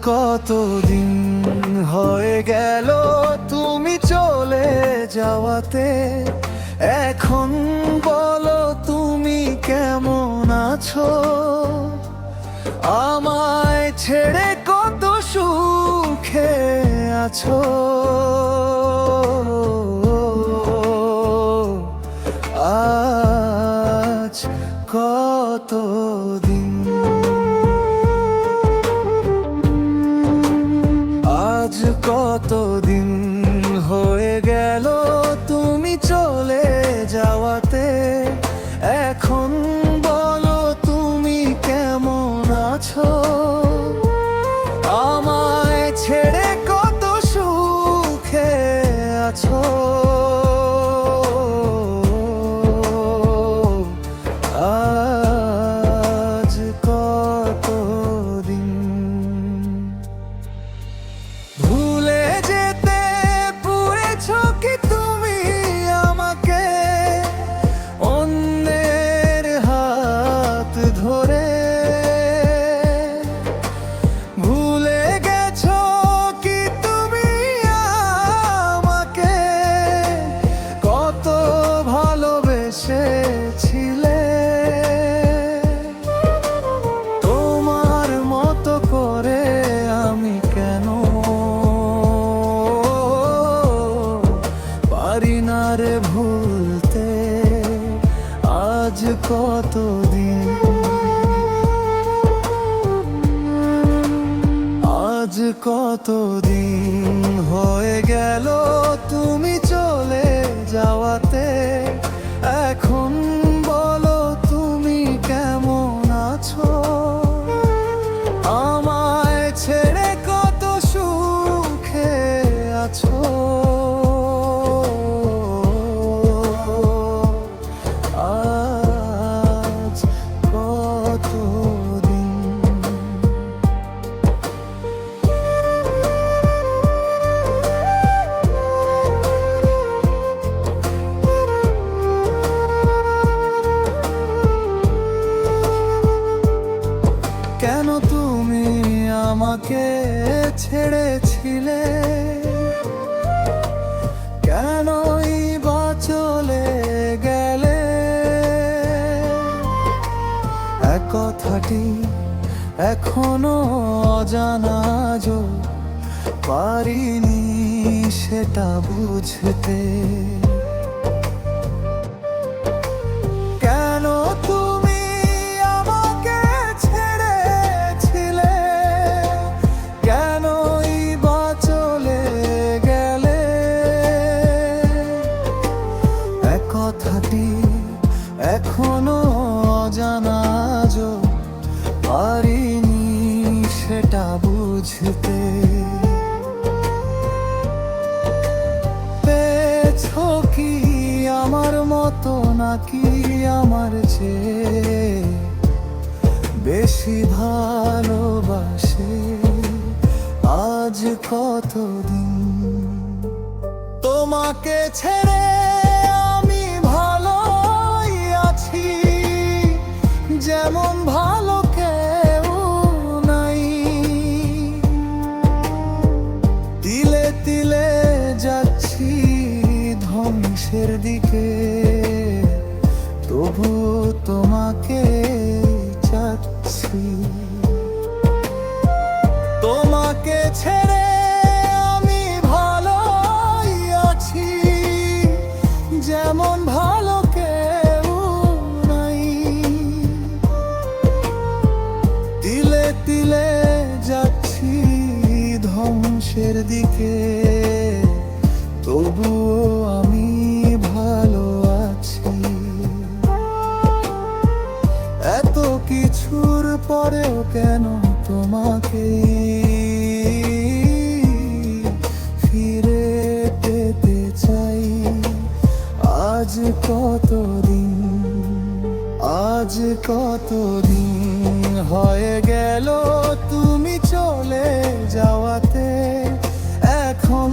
কতদিন হয়ে গেল তুমি চলে যাওয়াতে। এখন বলো তুমি কেমন আছো? আমায় ছেড়ে কত সুখে আছো? আজ কতদিন, আজ কতদিন হয়ে গেল তুমি চলে যাওয়াতে। এখন বলো তুমি কেমন আছো? আমায় ছেড়ে কত সুখে আছো? আজ কতদিন, ভুলে যেতে পুড়েছো কি তুমি আমাকে অন্যের হাত ধরে? ভুলে গেছো কি তুমি আমাকে কত ভালোবেসেছিলে? তোমার মতো করে আমি কেন পারি না রে ভুলতে? আজ কতদিন, আজ কতদিন হয়ে গেল তুমি চলে যাওয়াতে। এখন বলো তুমি কেমন আছো? আমায় ছেড়ে কত সুখে আছো? আজ কতদিন, কেন তুমি আমাকে ছেড়েছিলে? কেনই বা চলে গেলে? এক কথাটি এখনো অজানা, যো পারিনি সেটা বুঝতে। কেন তুমি আমাকে ছেড়েছিলে? কেনই বা চলে গেলে? এক কথাটি এখনো অজানা, যো পারিনি সেটা বুঝতে। পেয়েছো কি আমার মতো নাকি আমার চেয়ে বেশি ভালোবাসে? আজ কতদিন তোমাকে ছেড়ে আমি ভালোই আছি, যেমন ভালো কেউ নাই। তিলে তিলে যাচ্ছি ধ্বংসের দিকে, তবু তোমাকে চাচ্ছি। তোমাকে ছেড়ে আমি ভালোই আছি, যেমন ভালো কেউ নাই। তিলে তিলে যাচ্ছি ধ্বংসের দিকে, তবুও আমি ভালো আছি। এত কিছুর পরেও কেন তোমাকে ফিরে পেতে চাই? আজ কতদিন, আজ কতদিন হয়ে গেল তুমি চলে যাওয়াতে। এখন